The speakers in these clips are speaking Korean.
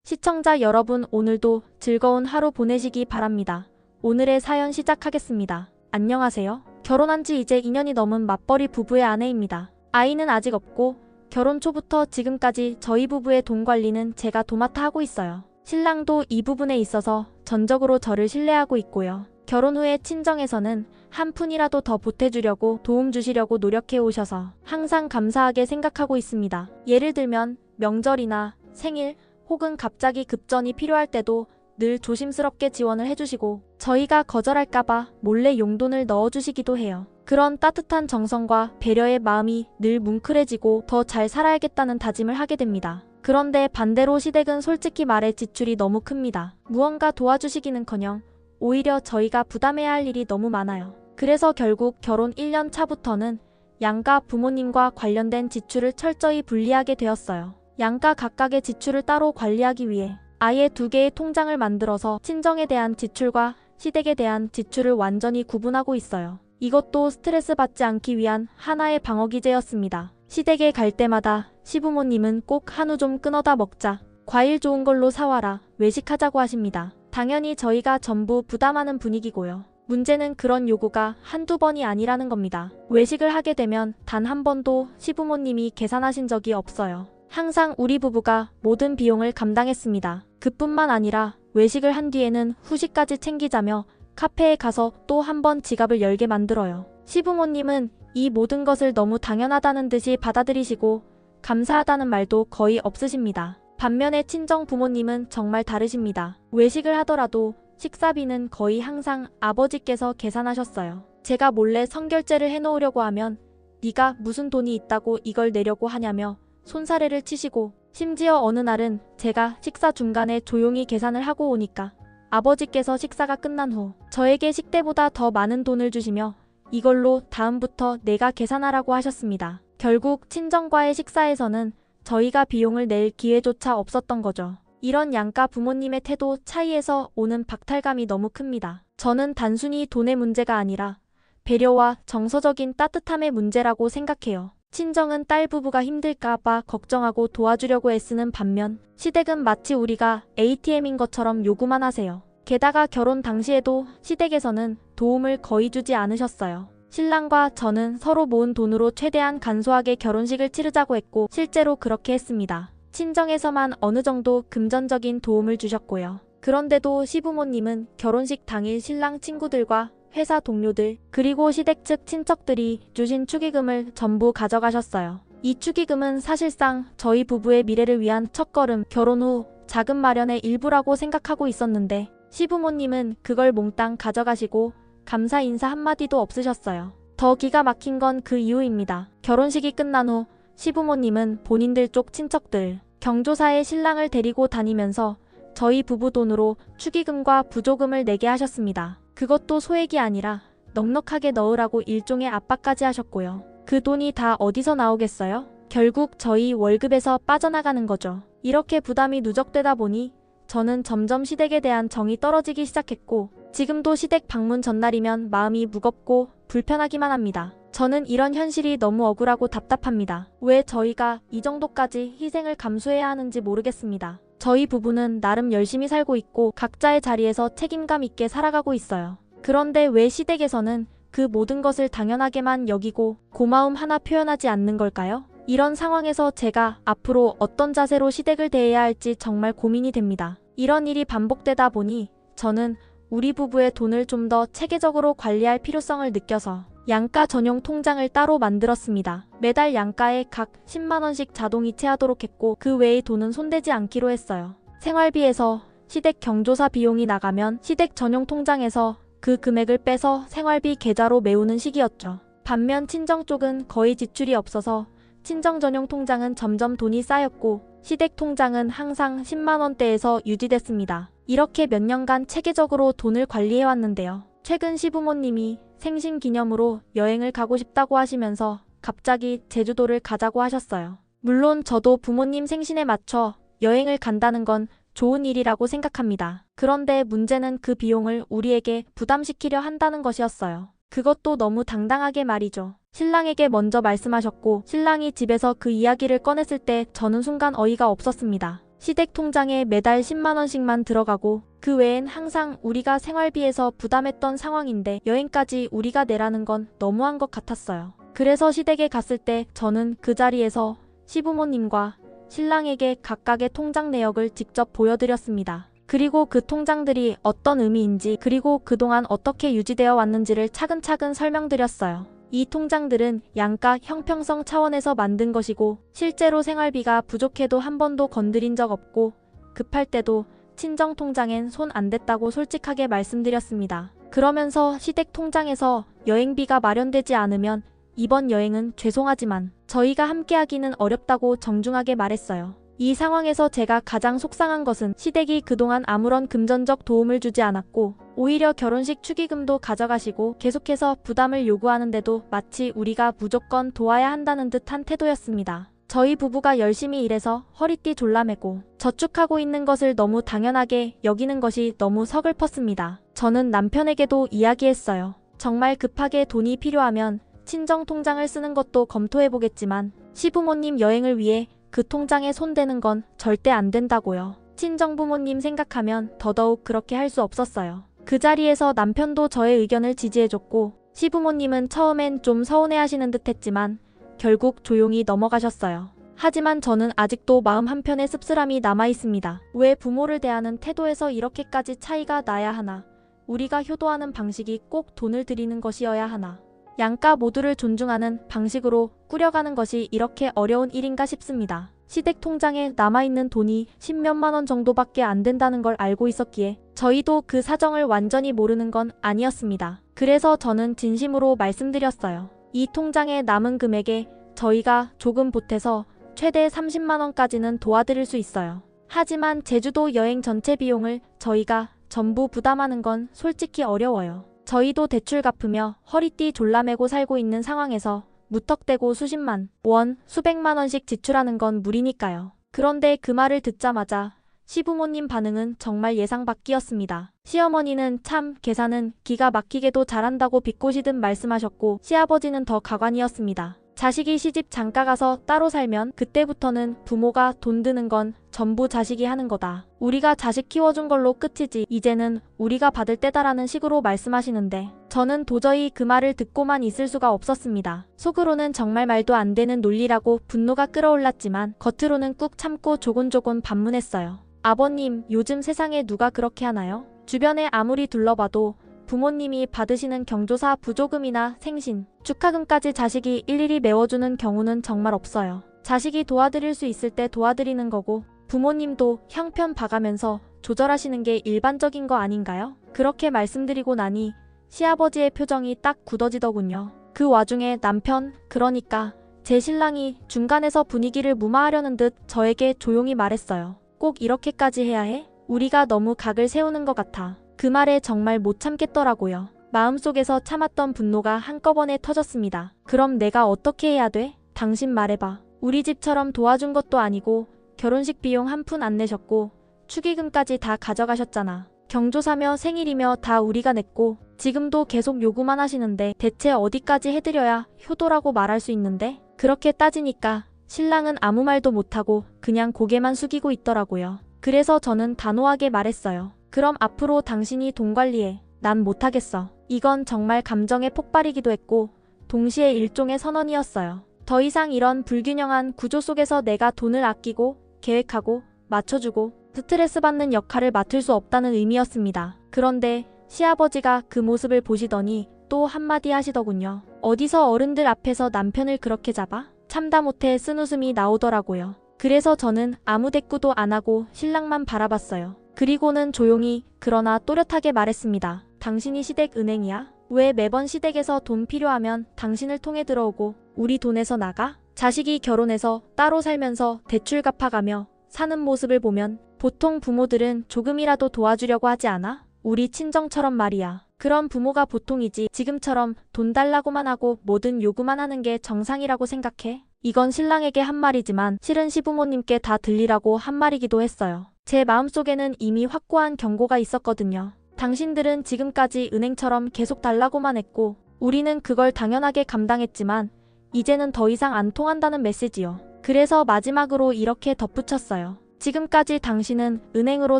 시청자 여러분, 오늘도 즐거운 하루 보내시기 바랍니다. 오늘의 사연 시작하겠습니다. 안녕하세요. 결혼한 지 이제 2년이 넘은 맞벌이 부부의 아내입니다. 아이는 아직 없고 결혼 초부터 지금까지 저희 부부의 돈 관리는 제가 도맡아 하고 있어요. 신랑도 이 부분에 있어서 전적으로 저를 신뢰하고 있고요. 결혼 후에 친정에서는 한 푼이라도 더 보태주려고 도움 주시려고 노력해 오셔서 항상 감사하게 생각하고 있습니다. 예를 들면 명절이나 생일 혹은 갑자기 급전이 필요할 때도 늘 조심스럽게 지원을 해주시고 저희가 거절할까봐 몰래 용돈을 넣어주시기도 해요. 그런 따뜻한 정성과 배려의 마음이 늘 뭉클해지고 더 잘 살아야겠다는 다짐을 하게 됩니다. 그런데 반대로 시댁은 솔직히 말해 지출이 너무 큽니다. 무언가 도와주시기는커녕 오히려 저희가 부담해야 할 일이 너무 많아요. 그래서 결국 결혼 1년 차부터는 양가 부모님과 관련된 지출을 철저히 분리하게 되었어요. 양가 각각의 지출을 따로 관리하기 위해 아예 2개의 통장을 만들어서 친정에 대한 지출과 시댁에 대한 지출을 완전히 구분하고 있어요. 이것도 스트레스 받지 않기 위한 하나의 방어기제였습니다. 시댁에 갈 때마다 시부모님은 꼭 한우 좀 끊어다 먹자, 과일 좋은 걸로 사와라, 외식하자고 하십니다. 당연히 저희가 전부 부담하는 분위기고요. 문제는 그런 요구가 한두 번이 아니라는 겁니다. 외식을 하게 되면 단 한 번도 시부모님이 계산하신 적이 없어요. 항상 우리 부부가 모든 비용을 감당했습니다. 그뿐만 아니라 외식을 한 뒤에는 후식까지 챙기자며 카페에 가서 또 한 번 지갑을 열게 만들어요. 시부모님은 이 모든 것을 너무 당연하다는 듯이 받아들이시고 감사하다는 말도 거의 없으십니다. 반면에 친정 부모님은 정말 다르십니다. 외식을 하더라도 식사비는 거의 항상 아버지께서 계산하셨어요. 제가 몰래 선결제를 해놓으려고 하면 네가 무슨 돈이 있다고 이걸 내려고 하냐며 손사래를 치시고, 심지어 어느 날은 제가 식사 중간에 조용히 계산을 하고 오니까 아버지께서 식사가 끝난 후 저에게 식대보다 더 많은 돈을 주시며 이걸로 다음부터 내가 계산하라고 하셨습니다. 결국 친정과의 식사에서는 저희가 비용을 낼 기회조차 없었던 거죠. 이런 양가 부모님의 태도 차이에서 오는 박탈감이 너무 큽니다. 저는 단순히 돈의 문제가 아니라 배려와 정서적인 따뜻함의 문제라고 생각해요. 친정은 딸 부부가 힘들까봐 걱정하고 도와주려고 애쓰는 반면 시댁은 마치 우리가 ATM인 것처럼 요구만 하세요. 게다가 결혼 당시에도 시댁에서는 도움을 거의 주지 않으셨어요. 신랑과 저는 서로 모은 돈으로 최대한 간소하게 결혼식을 치르자고 했고 실제로 그렇게 했습니다. 친정에서만 어느 정도 금전적인 도움을 주셨고요. 그런데도 시부모님은 결혼식 당일 신랑 친구들과 회사 동료들 그리고 시댁 측 친척들이 주신 축의금을 전부 가져가셨어요. 이 축의금은 사실상 저희 부부의 미래를 위한 첫걸음, 결혼 후 자금 마련의 일부라고 생각하고 있었는데 시부모님은 그걸 몽땅 가져가시고 감사 인사 한마디도 없으셨어요. 더 기가 막힌 건 그 이유입니다. 결혼식이 끝난 후 시부모님은 본인들 쪽 친척들, 경조사에 신랑을 데리고 다니면서 저희 부부 돈으로 축의금과 부조금을 내게 하셨습니다. 그것도 소액이 아니라 넉넉하게 넣으라고 일종의 압박까지 하셨고요. 그 돈이 다 어디서 나오겠어요? 결국 저희 월급에서 빠져나가는 거죠. 이렇게 부담이 누적되다 보니 저는 점점 시댁에 대한 정이 떨어지기 시작했고 지금도 시댁 방문 전날이면 마음이 무겁고 불편하기만 합니다. 저는 이런 현실이 너무 억울하고 답답합니다. 왜 저희가 이 정도까지 희생을 감수해야 하는지 모르겠습니다. 저희 부부는 나름 열심히 살고 있고 각자의 자리에서 책임감 있게 살아가고 있어요. 그런데 왜 시댁에서는 그 모든 것을 당연하게만 여기고 고마움 하나 표현하지 않는 걸까요? 이런 상황에서 제가 앞으로 어떤 자세로 시댁을 대해야 할지 정말 고민이 됩니다. 이런 일이 반복되다 보니 저는 우리 부부의 돈을 좀 더 체계적으로 관리할 필요성을 느껴서 양가 전용 통장을 따로 만들었습니다. 매달 양가에 각 10만원씩 자동 이체하도록 했고 그 외의 돈은 손대지 않기로 했어요. 생활비에서 시댁 경조사 비용이 나가면 시댁 전용 통장에서 그 금액을 빼서 생활비 계좌로 메우는 식이었죠. 반면 친정 쪽은 거의 지출이 없어서 친정 전용 통장은 점점 돈이 쌓였고 시댁 통장은 항상 10만원대에서 유지됐습니다. 이렇게 몇 년간 체계적으로 돈을 관리해왔는데요. 최근 시부모님이 생신 기념으로 여행을 가고 싶다고 하시면서 갑자기 제주도를 가자고 하셨어요. 물론 저도 부모님 생신에 맞춰 여행을 간다는 건 좋은 일이라고 생각합니다. 그런데 문제는 그 비용을 우리에게 부담시키려 한다는 것이었어요. 그것도 너무 당당하게 말이죠. 신랑에게 먼저 말씀하셨고 신랑이 집에서 그 이야기를 꺼냈을 때 저는 순간 어이가 없었습니다. 시댁 통장에 매달 10만 원씩만 들어가고 그 외엔 항상 우리가 생활비에서 부담했던 상황인데 여행까지 우리가 내라는 건 너무한 것 같았어요. 그래서 시댁에 갔을 때 저는 그 자리에서 시부모님과 신랑에게 각각의 통장 내역을 직접 보여드렸습니다. 그리고 그 통장들이 어떤 의미인지 그리고 그동안 어떻게 유지되어 왔는지를 차근차근 설명드렸어요. 이 통장들은 양가 형평성 차원에서 만든 것이고 실제로 생활비가 부족해도 한 번도 건드린 적 없고 급할 때도 친정 통장엔 손 안 댔다고 솔직하게 말씀드렸습니다. 그러면서 시댁 통장에서 여행비가 마련되지 않으면 이번 여행은 죄송하지만 저희가 함께하기는 어렵다고 정중하게 말했어요. 이 상황에서 제가 가장 속상한 것은 시댁이 그동안 아무런 금전적 도움을 주지 않았고 오히려 결혼식 축의금도 가져가시고 계속해서 부담을 요구하는데도 마치 우리가 무조건 도와야 한다는 듯한 태도였습니다. 저희 부부가 열심히 일해서 허리띠 졸라매고 저축하고 있는 것을 너무 당연하게 여기는 것이 너무 서글펐습니다. 저는 남편에게도 이야기했어요. 정말 급하게 돈이 필요하면 친정 통장을 쓰는 것도 검토해보겠지만 시부모님 여행을 위해 그 통장에 손대는 건 절대 안 된다고요. 친정부모님 생각하면 더더욱 그렇게 할 수 없었어요. 그 자리에서 남편도 저의 의견을 지지해줬고 시부모님은 처음엔 좀 서운해하시는 듯 했지만 결국 조용히 넘어가셨어요. 하지만 저는 아직도 마음 한편에 씁쓸함이 남아있습니다. 왜 부모를 대하는 태도에서 이렇게까지 차이가 나야 하나? 우리가 효도하는 방식이 꼭 돈을 들이는 것이어야 하나? 양가 모두를 존중하는 방식으로 꾸려가는 것이 이렇게 어려운 일인가 싶습니다. 시댁 통장에 남아있는 돈이 10몇만 원 정도밖에 안 된다는 걸 알고 있었기에 저희도 그 사정을 완전히 모르는 건 아니었습니다. 그래서 저는 진심으로 말씀드렸어요. 이 통장에 남은 금액에 저희가 조금 보태서 최대 30만 원까지는 도와드릴 수 있어요. 하지만 제주도 여행 전체 비용을 저희가 전부 부담하는 건 솔직히 어려워요. 저희도 대출 갚으며 허리띠 졸라매고 살고 있는 상황에서 무턱대고 수십만 원, 수백만 원씩 지출하는 건 무리니까요. 그런데 그 말을 듣자마자 시부모님 반응은 정말 예상 밖이었습니다. 시어머니는 참 계산은 기가 막히게도 잘한다고 비꼬시듯 말씀하셨고 시아버지는 더 가관이었습니다. 자식이 시집 장가 가서 따로 살면 그때부터는 부모가 돈 드는 건 전부 자식이 하는 거다. 우리가 자식 키워준 걸로 끝이지 이제는 우리가 받을 때다라는 식으로 말씀하시는데 저는 도저히 그 말을 듣고만 있을 수가 없었습니다. 속으로는 정말 말도 안 되는 논리라고 분노가 끌어올랐지만 겉으로는 꾹 참고 조곤조곤 반문했어요. 아버님, 요즘 세상에 누가 그렇게 하나요? 주변에 아무리 둘러봐도 부모님이 받으시는 경조사 부조금이나 생신, 축하금까지 자식이 일일이 메워주는 경우는 정말 없어요. 자식이 도와드릴 수 있을 때 도와드리는 거고 부모님도 형편 봐가면서 조절하시는 게 일반적인 거 아닌가요? 그렇게 말씀드리고 나니 시아버지의 표정이 딱 굳어지더군요. 그 와중에 남편, 그러니까 제 신랑이 중간에서 분위기를 무마하려는 듯 저에게 조용히 말했어요. 꼭 이렇게까지 해야 해? 우리가 너무 각을 세우는 것 같아. 그 말에 정말 못 참겠더라고요. 마음속에서 참았던 분노가 한꺼번에 터졌습니다. 그럼 내가 어떻게 해야 돼? 당신 말해봐. 우리 집처럼 도와준 것도 아니고 결혼식 비용 한 푼 안 내셨고 축의금까지 다 가져가셨잖아. 경조사며 생일이며 다 우리가 냈고 지금도 계속 요구만 하시는데 대체 어디까지 해드려야 효도라고 말할 수 있는데? 그렇게 따지니까 신랑은 아무 말도 못하고 그냥 고개만 숙이고 있더라고요. 그래서 저는 단호하게 말했어요. 그럼 앞으로 당신이 돈 관리해. 난 못하겠어. 이건 정말 감정의 폭발이기도 했고 동시에 일종의 선언이었어요. 더 이상 이런 불균형한 구조 속에서 내가 돈을 아끼고 계획하고 맞춰주고 스트레스 받는 역할을 맡을 수 없다는 의미였습니다. 그런데 시아버지가 그 모습을 보시더니 또 한마디 하시더군요. 어디서 어른들 앞에서 남편을 그렇게 잡아? 참다 못해 쓴웃음이 나오더라고요. 그래서 저는 아무 대꾸도 안 하고 신랑만 바라봤어요. 그리고는 조용히 그러나 또렷하게 말했습니다. 당신이 시댁 은행이야? 왜 매번 시댁에서 돈 필요하면 당신을 통해 들어오고 우리 돈에서 나가? 자식이 결혼해서 따로 살면서 대출 갚아가며 사는 모습을 보면 보통 부모들은 조금이라도 도와주려고 하지 않아? 우리 친정처럼 말이야. 그런 부모가 보통이지 지금처럼 돈 달라고만 하고 뭐든 요구만 하는 게 정상이라고 생각해? 이건 신랑에게 한 말이지만 실은 시부모님께 다 들리라고 한 말이기도 했어요. 제 마음속에는 이미 확고한 경고가 있었거든요. 당신들은 지금까지 은행처럼 계속 달라고만 했고 우리는 그걸 당연하게 감당했지만 이제는 더 이상 안 통한다는 메시지요. 그래서 마지막으로 이렇게 덧붙였어요. 지금까지 당신은 은행으로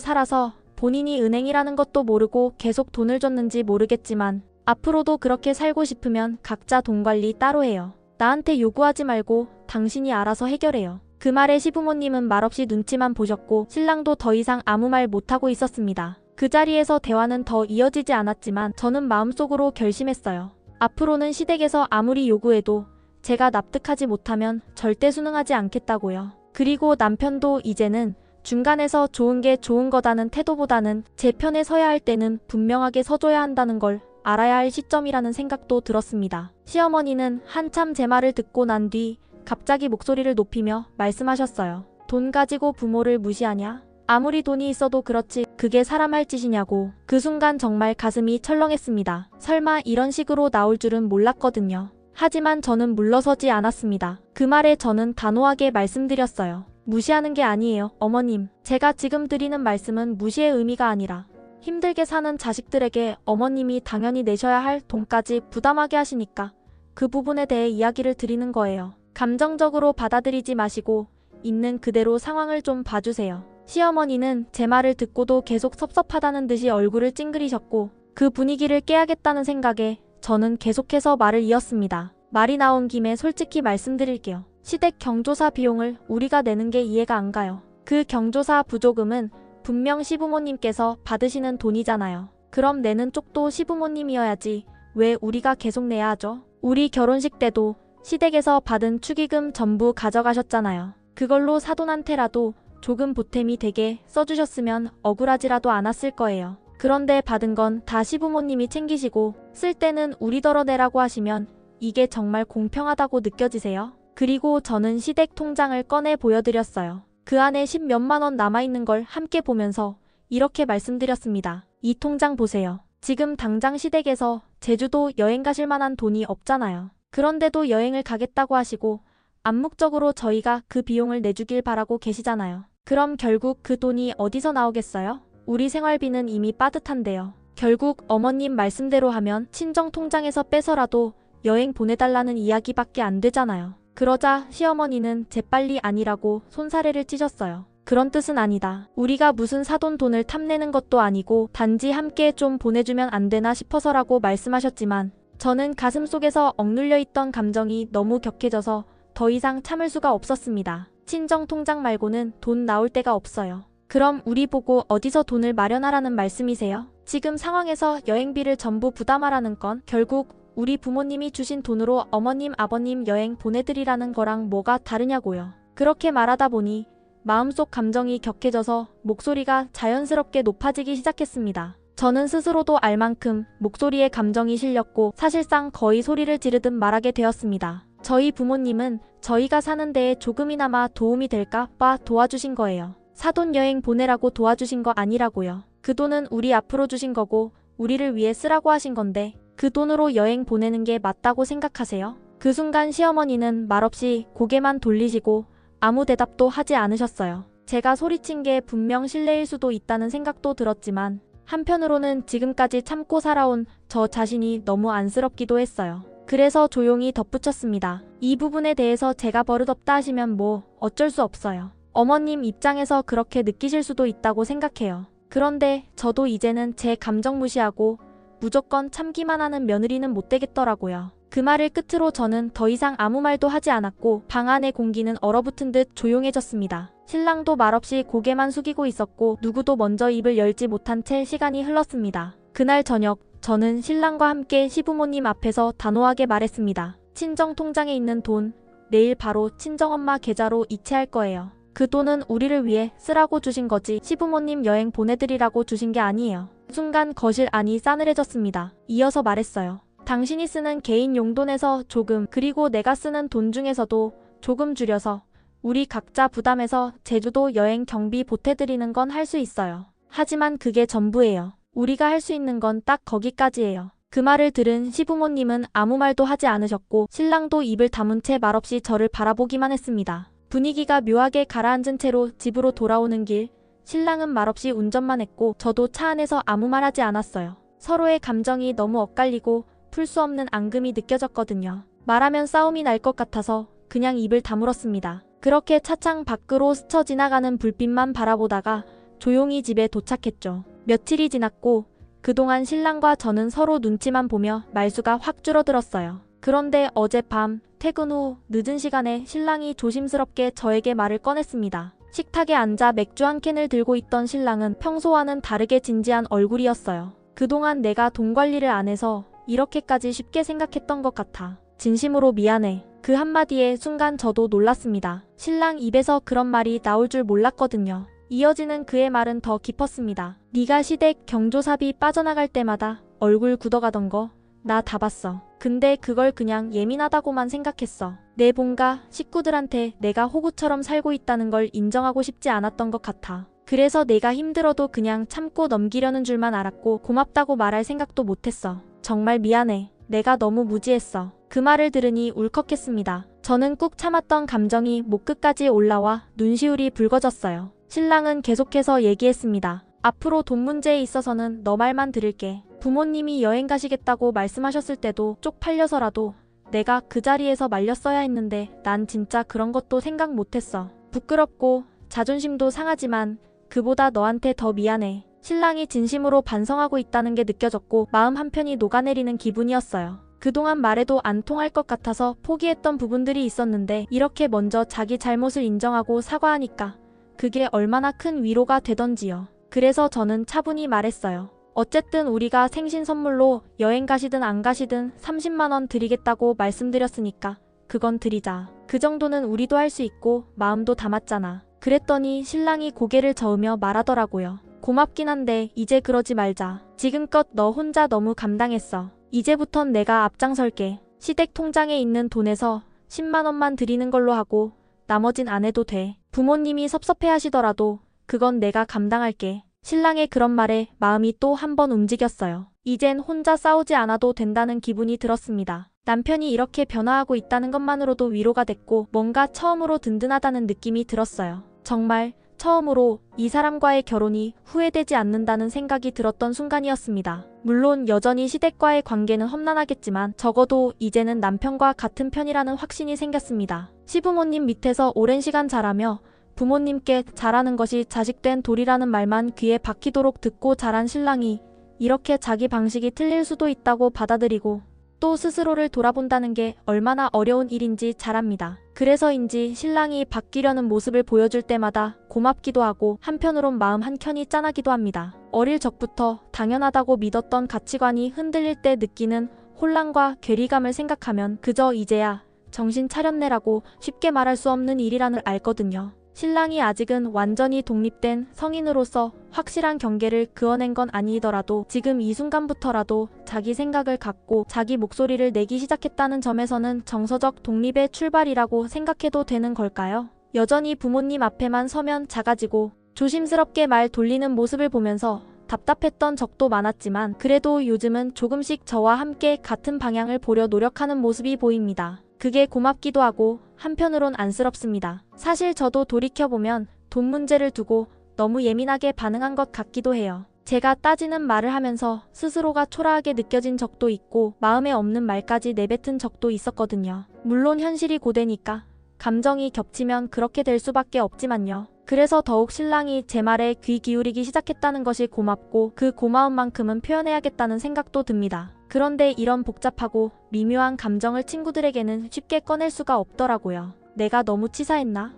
살아서 본인이 은행이라는 것도 모르고 계속 돈을 줬는지 모르겠지만 앞으로도 그렇게 살고 싶으면 각자 돈 관리 따로 해요. 나한테 요구하지 말고 당신이 알아서 해결해요. 그 말에 시부모님은 말없이 눈치만 보셨고 신랑도 더 이상 아무 말 못하고 있었습니다. 그 자리에서 대화는 더 이어지지 않았지만 저는 마음속으로 결심했어요. 앞으로는 시댁에서 아무리 요구해도 제가 납득하지 못하면 절대 순응하지 않겠다고요. 그리고 남편도 이제는 중간에서 좋은 게 좋은 거다는 태도보다는 제 편에 서야 할 때는 분명하게 서줘야 한다는 걸 알아야 할 시점이라는 생각도 들었습니다. 시어머니는 한참 제 말을 듣고 난 뒤 갑자기 목소리를 높이며 말씀하셨어요. 돈 가지고 부모를 무시하냐? 아무리 돈이 있어도 그렇지 그게 사람 할 짓이냐고. 그 순간 정말 가슴이 철렁했습니다. 설마 이런 식으로 나올 줄은 몰랐거든요. 하지만 저는 물러서지 않았습니다. 그 말에 저는 단호하게 말씀드렸어요. 무시하는 게 아니에요, 어머님. 제가 지금 드리는 말씀은 무시의 의미가 아니라 힘들게 사는 자식들에게 어머님이 당연히 내셔야 할 돈까지 부담하게 하시니까 그 부분에 대해 이야기를 드리는 거예요. 감정적으로 받아들이지 마시고 있는 그대로 상황을 좀 봐주세요. 시어머니는 제 말을 듣고도 계속 섭섭하다는 듯이 얼굴을 찡그리셨고 그 분위기를 깨야겠다는 생각에 저는 계속해서 말을 이었습니다. 말이 나온 김에 솔직히 말씀드릴게요. 시댁 경조사 비용을 우리가 내는 게 이해가 안 가요. 그 경조사 부조금은 분명 시부모님께서 받으시는 돈이잖아요. 그럼 내는 쪽도 시부모님이어야지 왜 우리가 계속 내야 하죠? 우리 결혼식 때도 시댁에서 받은 축의금 전부 가져가셨잖아요. 그걸로 사돈한테라도 조금 보탬이 되게 써주셨으면 억울하지라도 않았을 거예요. 그런데 받은 건 다 시부모님이 챙기시고 쓸 때는 우리더러 내라고 하시면 이게 정말 공평하다고 느껴지세요? 그리고 저는 시댁 통장을 꺼내 보여드렸어요. 그 안에 10몇만 원 남아있는 걸 함께 보면서 이렇게 말씀드렸습니다. 이 통장 보세요. 지금 당장 시댁에서 제주도 여행 가실 만한 돈이 없잖아요. 그런데도 여행을 가겠다고 하시고 암묵적으로 저희가 그 비용을 내주길 바라고 계시잖아요. 그럼 결국 그 돈이 어디서 나오겠어요? 우리 생활비는 이미 빠듯한데요. 결국 어머님 말씀대로 하면 친정 통장에서 빼서라도 여행 보내달라는 이야기밖에 안 되잖아요. 그러자 시어머니는 재빨리 아니라고 손사래를 치셨어요. 그런 뜻은 아니다. 우리가 무슨 사돈 돈을 탐내는 것도 아니고 단지 함께 좀 보내주면 안 되나 싶어서라고 말씀하셨지만 저는 가슴속에서 억눌려 있던 감정이 너무 격해져서 더 이상 참을 수가 없었습니다. 친정 통장 말고는 돈 나올 데가 없어요. 그럼 우리 보고 어디서 돈을 마련하라는 말씀이세요? 지금 상황에서 여행비를 전부 부담하라는 건 결국 우리 부모님이 주신 돈으로 어머님, 아버님 여행 보내드리라는 거랑 뭐가 다르냐고요. 그렇게 말하다 보니 마음속 감정이 격해져서 목소리가 자연스럽게 높아지기 시작했습니다. 저는 스스로도 알 만큼 목소리에 감정이 실렸고 사실상 거의 소리를 지르듯 말하게 되었습니다. 저희 부모님은 저희가 사는 데에 조금이나마 도움이 될까 봐 도와주신 거예요. 사돈 여행 보내라고 도와주신 거 아니라고요. 그 돈은 우리 앞으로 주신 거고 우리를 위해 쓰라고 하신 건데 그 돈으로 여행 보내는 게 맞다고 생각하세요? 그 순간 시어머니는 말없이 고개만 돌리시고 아무 대답도 하지 않으셨어요. 제가 소리친 게 분명 실례일 수도 있다는 생각도 들었지만 한편으로는 지금까지 참고 살아온 저 자신이 너무 안쓰럽기도 했어요. 그래서 조용히 덧붙였습니다. 이 부분에 대해서 제가 버릇없다 하시면 뭐 어쩔 수 없어요. 어머님 입장에서 그렇게 느끼실 수도 있다고 생각해요. 그런데 저도 이제는 제 감정 무시하고 무조건 참기만 하는 며느리는 못 되겠더라고요. 그 말을 끝으로 저는 더 이상 아무 말도 하지 않았고 방 안의 공기는 얼어붙은 듯 조용해졌습니다. 신랑도 말없이 고개만 숙이고 있었고 누구도 먼저 입을 열지 못한 채 시간이 흘렀습니다. 그날 저녁 저는 신랑과 함께 시부모님 앞에서 단호하게 말했습니다. 친정 통장에 있는 돈 내일 바로 친정엄마 계좌로 이체할 거예요. 그 돈은 우리를 위해 쓰라고 주신 거지 시부모님 여행 보내드리라고 주신 게 아니에요. 순간 거실 안이 싸늘해졌습니다. 이어서 말했어요. 당신이 쓰는 개인 용돈에서 조금 그리고 내가 쓰는 돈 중에서도 조금 줄여서 우리 각자 부담해서 제주도 여행 경비 보태드리는 건 할 수 있어요. 하지만 그게 전부예요. 우리가 할 수 있는 건 딱 거기까지예요. 그 말을 들은 시부모님은 아무 말도 하지 않으셨고 신랑도 입을 다문 채 말없이 저를 바라보기만 했습니다. 분위기가 묘하게 가라앉은 채로 집으로 돌아오는 길 신랑은 말없이 운전만 했고 저도 차 안에서 아무 말 하지 않았어요. 서로의 감정이 너무 엇갈리고 풀 수 없는 앙금이 느껴졌거든요. 말하면 싸움이 날 것 같아서 그냥 입을 다물었습니다. 그렇게 차창 밖으로 스쳐 지나가는 불빛만 바라보다가 조용히 집에 도착했죠. 며칠이 지났고 그동안 신랑과 저는 서로 눈치만 보며 말수가 확 줄어들었어요. 그런데 어젯밤 퇴근 후 늦은 시간에 신랑이 조심스럽게 저에게 말을 꺼냈습니다. 식탁에 앉아 맥주 한 캔을 들고 있던 신랑은 평소와는 다르게 진지한 얼굴이었어요. 그동안 내가 돈 관리를 안 해서 이렇게까지 쉽게 생각했던 것 같아. 진심으로 미안해. 그 한마디에 순간 저도 놀랐습니다. 신랑 입에서 그런 말이 나올 줄 몰랐거든요. 이어지는 그의 말은 더 깊었습니다. 네가 시댁 경조사비 빠져나갈 때마다 얼굴 굳어가던 거 나 다 봤어. 근데 그걸 그냥 예민하다고만 생각했어. 내 본가 식구들한테 내가 호구처럼 살고 있다는 걸 인정하고 싶지 않았던 것 같아. 그래서 내가 힘들어도 그냥 참고 넘기려는 줄만 알았고 고맙다고 말할 생각도 못했어. 정말 미안해. 내가 너무 무지했어. 그 말을 들으니 울컥했습니다. 저는 꾹 참았던 감정이 목 끝까지 올라와 눈시울이 붉어졌어요. 신랑은 계속해서 얘기했습니다. 앞으로 돈 문제에 있어서는 너 말만 들을게. 부모님이 여행 가시겠다고 말씀하셨을 때도 쪽팔려서라도 내가 그 자리에서 말렸어야 했는데 난 진짜 그런 것도 생각 못했어. 부끄럽고 자존심도 상하지만 그보다 너한테 더 미안해. 신랑이 진심으로 반성하고 있다는 게 느껴졌고 마음 한편이 녹아내리는 기분이었어요. 그동안 말해도 안 통할 것 같아서 포기했던 부분들이 있었는데 이렇게 먼저 자기 잘못을 인정하고 사과하니까 그게 얼마나 큰 위로가 되던지요. 그래서 저는 차분히 말했어요. 어쨌든 우리가 생신 선물로 여행 가시든 안 가시든 30만 원 드리겠다고 말씀드렸으니까 그건 드리자. 그 정도는 우리도 할 수 있고 마음도 담았잖아. 그랬더니 신랑이 고개를 저으며 말하더라고요. 고맙긴 한데 이제 그러지 말자. 지금껏 너 혼자 너무 감당했어. 이제부턴 내가 앞장설게. 시댁 통장에 있는 돈에서 10만 원만 드리는 걸로 하고 나머진 안 해도 돼. 부모님이 섭섭해하시더라도 그건 내가 감당할게. 신랑의 그런 말에 마음이 또 한 번 움직였어요. 이젠 혼자 싸우지 않아도 된다는 기분이 들었습니다. 남편이 이렇게 변화하고 있다는 것만으로도 위로가 됐고 뭔가 처음으로 든든하다는 느낌이 들었어요. 정말 처음으로 이 사람과의 결혼이 후회되지 않는다는 생각이 들었던 순간이었습니다. 물론 여전히 시댁과의 관계는 험난하겠지만 적어도 이제는 남편과 같은 편이라는 확신이 생겼습니다. 시부모님 밑에서 오랜 시간 자라며 부모님께 잘하는 것이 자식된 도리라는 말만 귀에 박히도록 듣고 자란 신랑이 이렇게 자기 방식이 틀릴 수도 있다고 받아들이고 또 스스로를 돌아본다는 게 얼마나 어려운 일인지 잘 압니다. 그래서인지 신랑이 바뀌려는 모습을 보여줄 때마다 고맙기도 하고 한편으론 마음 한켠이 짠하기도 합니다. 어릴 적부터 당연하다고 믿었던 가치관이 흔들릴 때 느끼는 혼란과 괴리감을 생각하면 그저 이제야 정신 차렸네라고 쉽게 말할 수 없는 일이라는 알거든요. 신랑이 아직은 완전히 독립된 성인으로서 확실한 경계를 그어낸 건 아니더라도 지금 이 순간부터라도 자기 생각을 갖고 자기 목소리를 내기 시작했다는 점에서는 정서적 독립의 출발이라고 생각해도 되는 걸까요? 여전히 부모님 앞에만 서면 작아지고 조심스럽게 말 돌리는 모습을 보면서 답답했던 적도 많았지만 그래도 요즘은 조금씩 저와 함께 같은 방향을 보려 노력하는 모습이 보입니다. 그게 고맙기도 하고 한편으론 안쓰럽습니다. 사실 저도 돌이켜보면 돈 문제를 두고 너무 예민하게 반응한 것 같기도 해요. 제가 따지는 말을 하면서 스스로가 초라하게 느껴진 적도 있고 마음에 없는 말까지 내뱉은 적도 있었거든요. 물론 현실이 고되니까 감정이 겹치면 그렇게 될 수밖에 없지만요. 그래서 더욱 신랑이 제 말에 귀 기울이기 시작했다는 것이 고맙고 그 고마운 만큼은 표현해야겠다는 생각도 듭니다. 그런데 이런 복잡하고 미묘한 감정을 친구들에게는 쉽게 꺼낼 수가 없더라고요. 내가 너무 치사했나?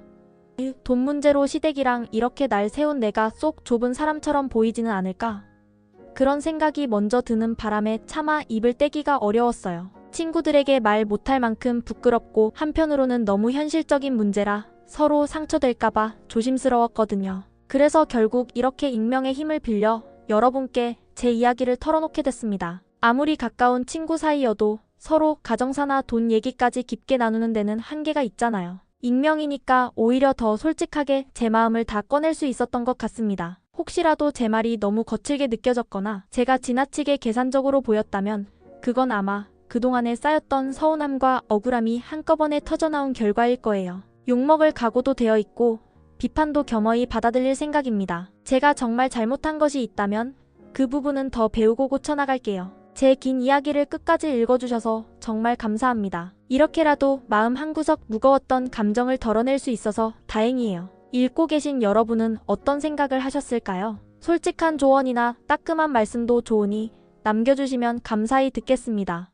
돈 문제로 시댁이랑 이렇게 날 세운 내가 쏙 좁은 사람처럼 보이지는 않을까? 그런 생각이 먼저 드는 바람에 차마 입을 떼기가 어려웠어요. 친구들에게 말 못할 만큼 부끄럽고 한편으로는 너무 현실적인 문제라 서로 상처될까봐 조심스러웠거든요. 그래서 결국 이렇게 익명의 힘을 빌려 여러분께 제 이야기를 털어놓게 됐습니다. 아무리 가까운 친구 사이여도 서로 가정사나 돈 얘기까지 깊게 나누는 데는 한계가 있잖아요. 익명이니까 오히려 더 솔직하게 제 마음을 다 꺼낼 수 있었던 것 같습니다. 혹시라도 제 말이 너무 거칠게 느껴졌거나 제가 지나치게 계산적으로 보였다면 그건 아마 그동안에 쌓였던 서운함과 억울함이 한꺼번에 터져나온 결과일 거예요. 욕먹을 각오도 되어 있고 비판도 겸허히 받아들일 생각입니다. 제가 정말 잘못한 것이 있다면 그 부분은 더 배우고 고쳐나갈게요. 제 긴 이야기를 끝까지 읽어주셔서 정말 감사합니다. 이렇게라도 마음 한구석 무거웠던 감정을 덜어낼 수 있어서 다행이에요. 읽고 계신 여러분은 어떤 생각을 하셨을까요? 솔직한 조언이나 따끔한 말씀도 좋으니 남겨주시면 감사히 듣겠습니다.